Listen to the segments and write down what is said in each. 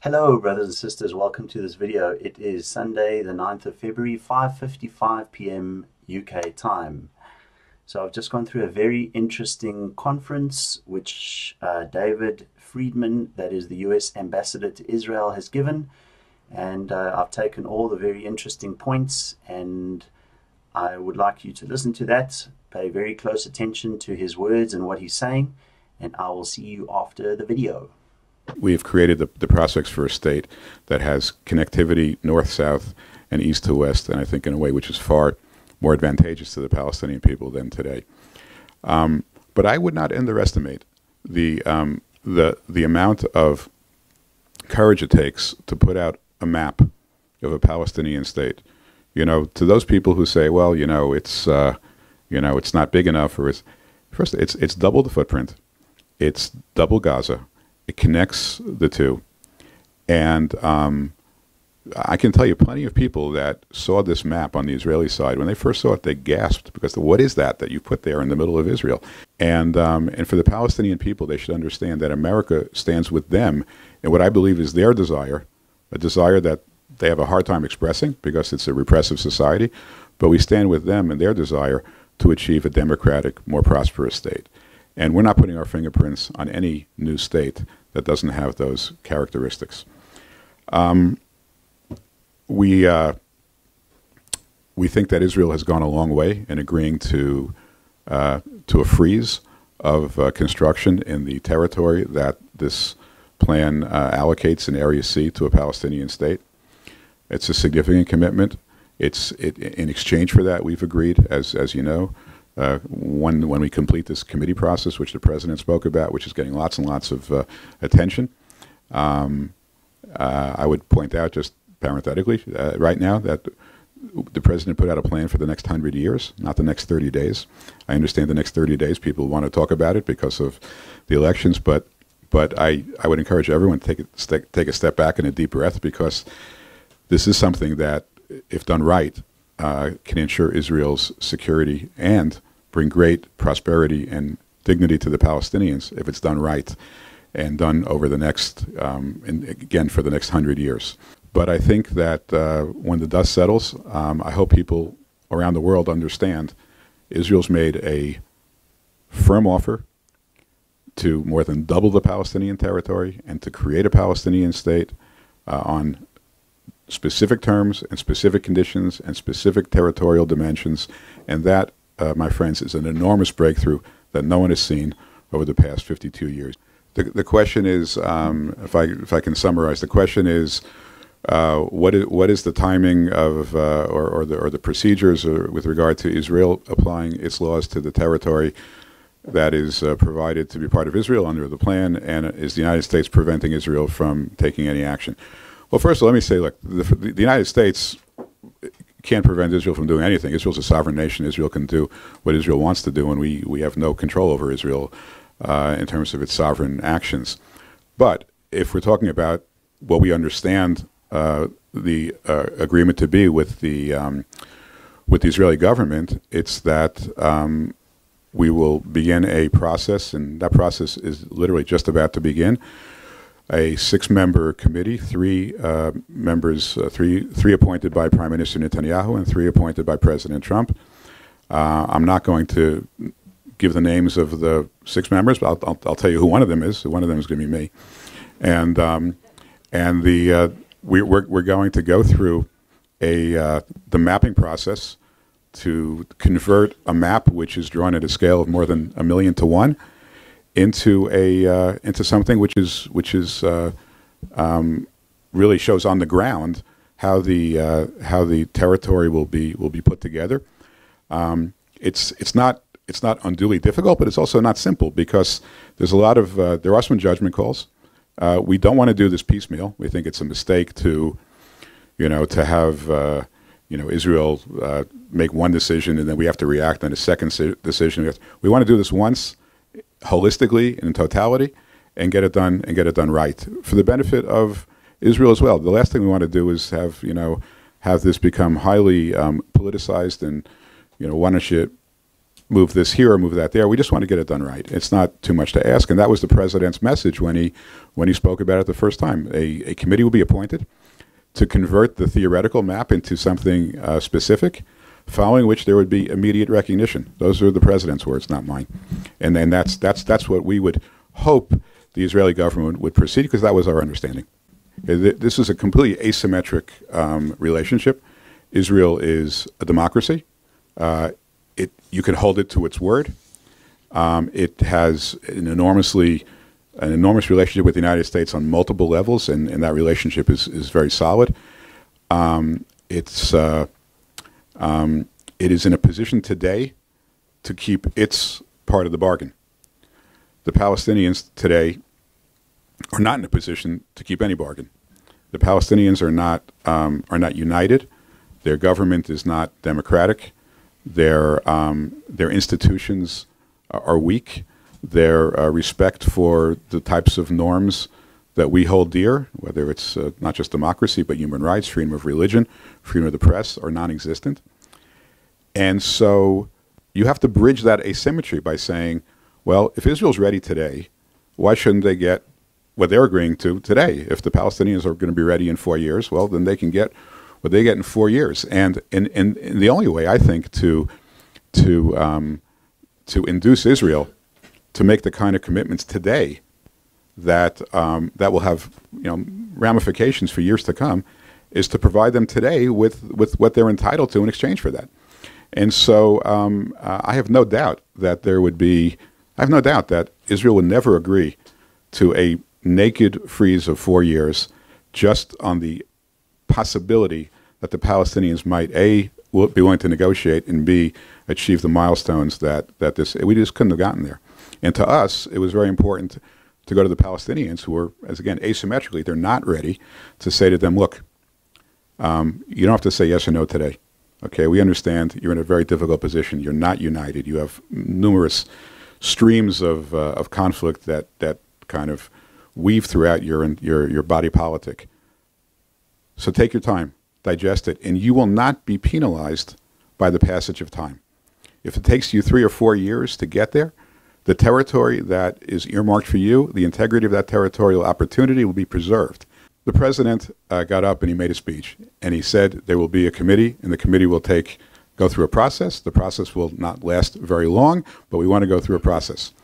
Hello brothers and sisters, welcome to this video. It is Sunday the 9th of February, 5:55 p.m. UK time. So I've just gone through a very interesting conference which David Friedman, that is the US ambassador to Israel, has given, and I've taken all the very interesting points, and I would like you to listen to that, pay very close attention to his words and what he's saying, and I will see you after the video. We have created the prospects for a state that has connectivity north-south and east-to-west, and I think in a way which is far more advantageous to the Palestinian people than today. But I would not underestimate the amount of courage it takes to put out a map of a Palestinian state. You know, to those people who say, well, it's not big enough, or it's double the footprint, it's double Gaza. It connects the two, and I can tell you plenty of people that saw this map on the Israeli side. When they first saw it, they gasped, because what is that you put there in the middle of Israel? And for the Palestinian people, they should understand that America stands with them in what I believe is their desire, a desire that they have a hard time expressing because it's a repressive society, but we stand with them in their desire to achieve a democratic, more prosperous state. And we're not putting our fingerprints on any new state that doesn't have those characteristics. We think that Israel has gone a long way in agreeing to a freeze of construction in the territory that this plan allocates in Area C to a Palestinian state. It's a significant commitment. In exchange for that, we've agreed, as you know, when we complete this committee process, which the president spoke about, which is getting lots and lots of attention. I would point out, just parenthetically, right now, that the president put out a plan for the next 100 years, not the next 30 days. I understand the next 30 days people want to talk about it because of the elections, but I would encourage everyone to take a step back and a deep breath, because this is something that, if done right, can ensure Israel's security and bring great prosperity and dignity to the Palestinians if it's done right and done over the next, and again, for the next 100 years. But I think that when the dust settles, I hope people around the world understand Israel's made a firm offer to more than double the Palestinian territory and to create a Palestinian state on specific terms and specific conditions and specific territorial dimensions, and that, my friends, is an enormous breakthrough that no one has seen over the past 52 years. The question is, if I can summarize, the question is, what is the timing of or the procedures with regard to Israel applying its laws to the territory that is provided to be part of Israel under the plan, and is the United States preventing Israel from taking any action? Well, first of all, let me say, look, the United States can't prevent Israel from doing anything. Israel's a sovereign nation. Israel can do what Israel wants to do, and we have no control over Israel in terms of its sovereign actions. But if we're talking about what we understand the agreement to be with the Israeli government, it's that we will begin a process, and that process is literally just about to begin. A 6-member committee, three members, three appointed by Prime Minister Netanyahu and 3 appointed by President Trump. I'm not going to give the names of the 6 members, but I'll tell you who one of them is. One of them is going to be me, and we're going to go through the mapping process to convert a map which is drawn at a scale of more than 1,000,000 to 1. Into something which really shows on the ground how the territory will be put together. It's not unduly difficult, but it's also not simple, because there's a lot of there are some judgment calls. We don't want to do this piecemeal. We think it's a mistake to have Israel make one decision and then we have to react on a second decision. We want to do this once, holistically and in totality, and get it done right for the benefit of Israel as well. The last thing we want to do is have this become highly politicized, and one should move this here or move that there. We just want to get it done right. It's not too much to ask. And that was the president's message when he spoke about it the first time. A committee will be appointed to convert the theoretical map into something specific, following which there would be immediate recognition. Those are the president's words, not mine. And then that's what we would hope the Israeli government would proceed, because that was our understanding. This is a completely asymmetric relationship. Israel is a democracy. You can hold it to its word. It has an enormous relationship with the United States on multiple levels, and that relationship is very solid. It is in a position today to keep its part of the bargain. The Palestinians today are not in a position to keep any bargain. The Palestinians are not united. Their government is not democratic. Their institutions are weak. Their respect for the types of norms that we hold dear, whether it's not just democracy, but human rights, freedom of religion, freedom of the press, are non-existent. And so you have to bridge that asymmetry by saying, well, if Israel's ready today, why shouldn't they get what they're agreeing to today? If the Palestinians are going to be ready in 4 years, well, then they can get what they get in 4 years. And the only way, I think, to induce Israel to make the kind of commitments today that will have ramifications for years to come is to provide them today with what they're entitled to in exchange for that. And so I have no doubt that that Israel would never agree to a naked freeze of 4 years just on the possibility that the Palestinians might A, will be willing to negotiate, and B, achieve the milestones that we just couldn't have gotten there. And to us, it was very important to go to the Palestinians, who were, as again, asymmetrically, they're not ready, to say to them, look, you don't have to say yes or no today. Okay, we understand you're in a very difficult position. You're not united. You have numerous streams of conflict that kind of weave throughout your body politic. So take your time, digest it, and you will not be penalized by the passage of time. If it takes you 3 or 4 years to get there, the territory that is earmarked for you, the integrity of that territorial opportunity will be preserved. The president got up and he made a speech, and he said there will be a committee, and the committee will go through a process. The process will not last very long, but we want to go through a process.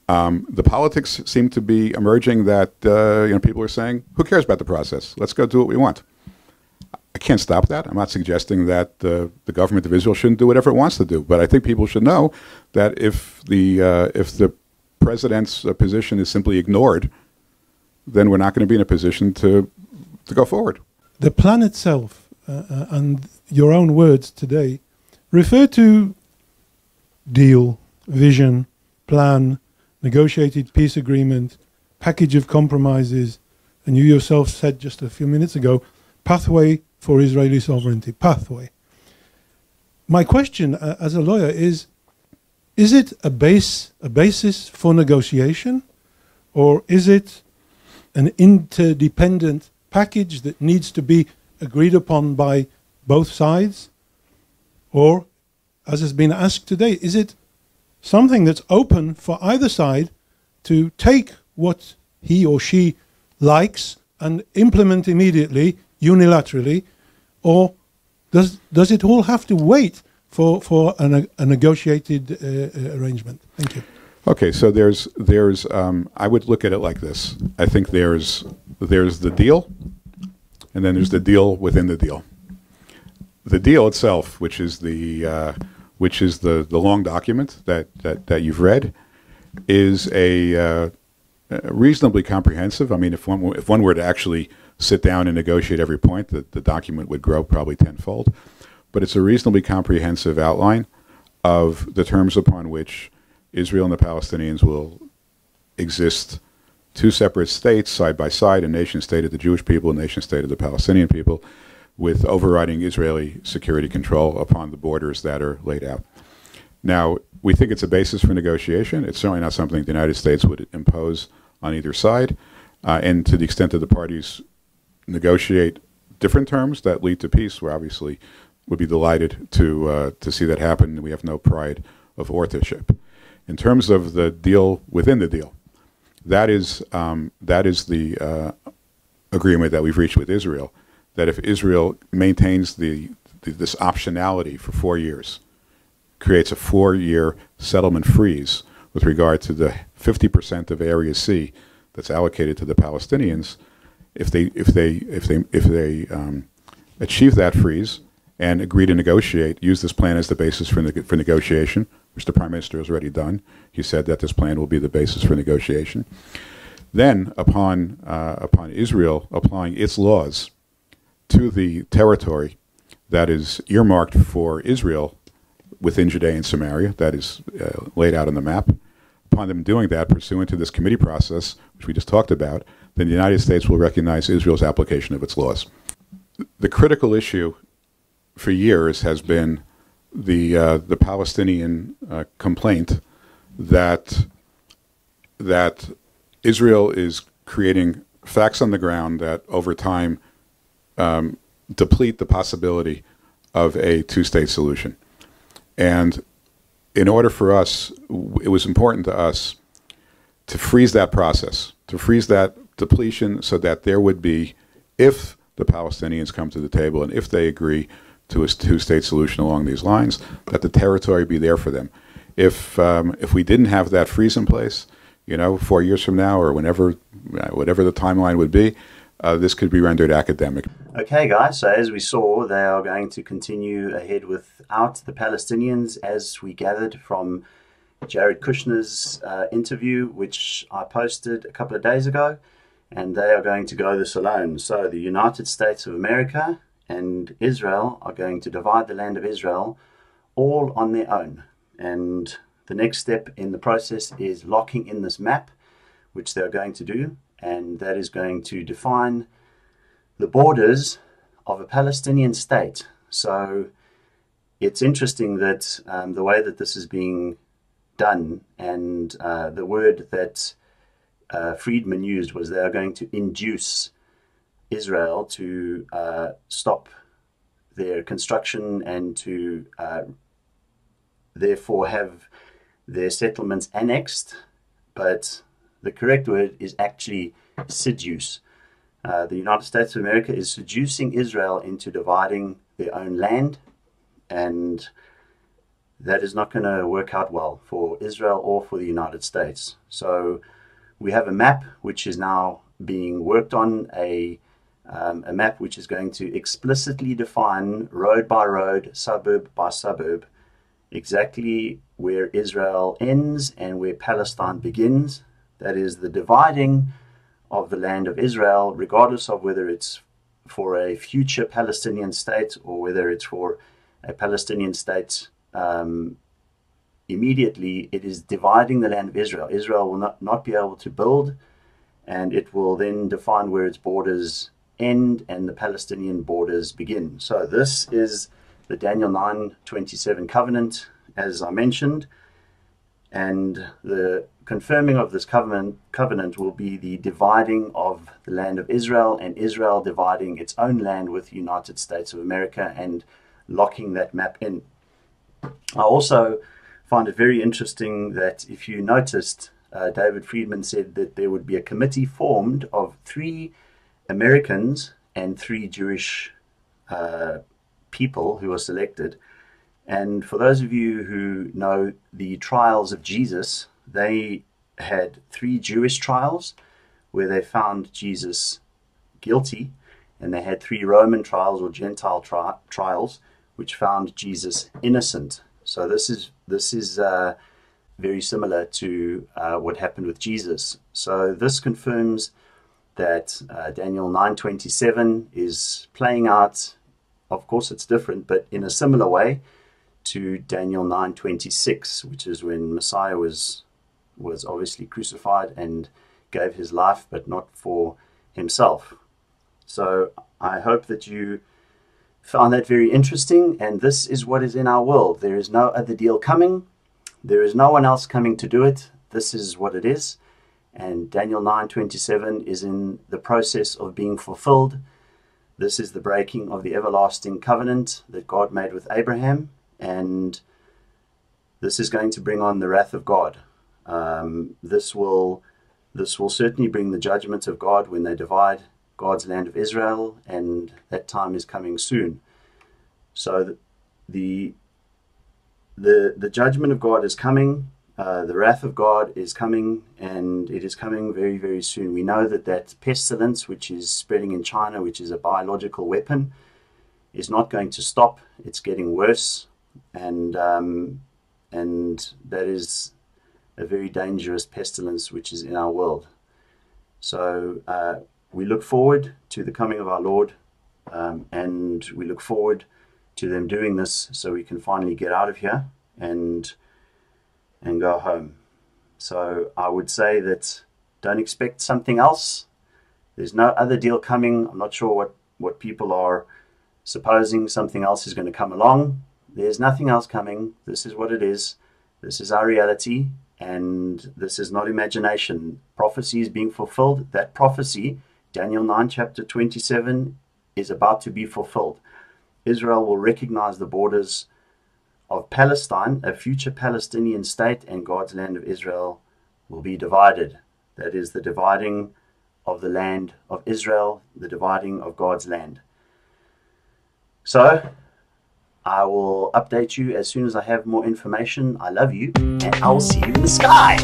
The politics seem to be emerging that people are saying, who cares about the process? Let's go do what we want. I can't stop that. I'm not suggesting that the government of Israel shouldn't do whatever it wants to do, but I think people should know that if the president's position is simply ignored, then we're not going to be in a position to go forward. The plan itself, and your own words today, refer to deal, vision, plan, negotiated peace agreement, package of compromises, and you yourself said just a few minutes ago, pathway for Israeli sovereignty, pathway. My question as a lawyer is it a basis for negotiation, or is it an interdependent package that needs to be agreed upon by both sides? Or, as has been asked today, is it something that's open for either side to take what he or she likes and implement immediately, unilaterally, or does it all have to wait for a negotiated arrangement? Thank you. Okay, so there's I would look at it like this. I think there's the deal, and then there's the deal within the deal. The deal itself, which is the long document that you've read, is a reasonably comprehensive. I mean, if one were to actually sit down and negotiate every point, the document would grow probably tenfold. But it's a reasonably comprehensive outline of the terms upon which Israel and the Palestinians will exist, two separate states side by side, a nation state of the Jewish people, a nation state of the Palestinian people, with overriding Israeli security control upon the borders that are laid out. Now, we think it's a basis for negotiation. It's certainly not something the United States would impose on either side. And to the extent that the parties negotiate different terms that lead to peace, we obviously would be delighted to see that happen. We have no pride of authorship. In terms of the deal within the deal, that is the agreement that we've reached with Israel, that if Israel maintains this optionality for 4 years, creates a 4-year settlement freeze with regard to the 50% of Area C that's allocated to the Palestinians, if they achieve that freeze and agree to negotiate, use this plan as the basis for negotiation, which the Prime Minister has already done. He said that this plan will be the basis for negotiation. Then, upon Israel applying its laws to the territory that is earmarked for Israel within Judea and Samaria, that is laid out on the map, upon them doing that pursuant to this committee process, which we just talked about, then the United States will recognize Israel's application of its laws. The critical issue for years has been the Palestinian complaint that Israel is creating facts on the ground that over time deplete the possibility of a two-state solution. And in order for us, it was important to us to freeze that process, to freeze that depletion so that there would be, if the Palestinians come to the table and if they agree to a two-state solution along these lines, that the territory be there for them. If we didn't have that freeze in place, 4 years from now or whatever the timeline would be, this could be rendered academic. Okay, guys, so as we saw, they are going to continue ahead without the Palestinians, as we gathered from Jared Kushner's interview, which I posted a couple of days ago, and they are going to go this alone. So the United States of America and Israel are going to divide the land of Israel all on their own. And the next step in the process is locking in this map, which they're going to do, and that is going to define the borders of a Palestinian state. So it's interesting that the way that this is being done, and the word that Friedman used was they are going to induce Israel to stop their construction and to therefore have their settlements annexed, but the correct word is actually seduce. The United States of America is seducing Israel into dividing their own land, and that is not going to work out well for Israel or for the United States. So we have a map which is now being worked on, a map which is going to explicitly define road by road, suburb by suburb, exactly where Israel ends and where Palestine begins. That is the dividing of the land of Israel, regardless of whether it's for a future Palestinian state or whether it's for a Palestinian state immediately. It is dividing the land of Israel. Israel will not be able to build, and it will then define where its borders end and the Palestinian borders begin. So this is the Daniel 9:27 covenant, as I mentioned, and the confirming of this covenant will be the dividing of the land of Israel, and Israel dividing its own land with the United States of America and locking that map in. I also find it very interesting that if you noticed, David Friedman said that there would be a committee formed of 3 Americans and 3 Jewish people who were selected. And for those of you who know the trials of Jesus, they had 3 Jewish trials where they found Jesus guilty, and they had 3 Roman trials or Gentile trials which found Jesus innocent. So this is very similar to what happened with Jesus. So this confirms that Daniel 9:27 is playing out. Of course, it's different, but in a similar way to Daniel 9:26, which is when Messiah was obviously crucified and gave his life, but not for himself. So I hope that you found that very interesting, and this is what is in our world. There is no other deal coming. There is no one else coming to do it. This is what it is. And Daniel 9:27 is in the process of being fulfilled. This is the breaking of the everlasting covenant that God made with Abraham. And this is going to bring on the wrath of God. This will certainly bring the judgment of God when they divide God's land of Israel, and that time is coming soon. So the judgment of God is coming, the wrath of God is coming, and it is coming very, very soon. We know that pestilence, which is spreading in China, which is a biological weapon, is not going to stop. It's getting worse, and that is a very dangerous pestilence which is in our world. So we look forward to the coming of our Lord, and we look forward to them doing this so we can finally get out of here and go home. So I would say that don't expect something else. There's no other deal coming. I'm not sure what people are supposing something else is going to come along. There's nothing else coming. This is what it is. This is our reality, and this is not imagination. Prophecy is being fulfilled. That prophecy, Daniel 9 chapter 27, is about to be fulfilled. Israel will recognize the borders of Palestine, a future Palestinian state, and God's land of Israel will be divided. That is the dividing of the land of Israel, the dividing of God's land. So I will update you as soon as I have more information. I love you, and I will see you in the sky.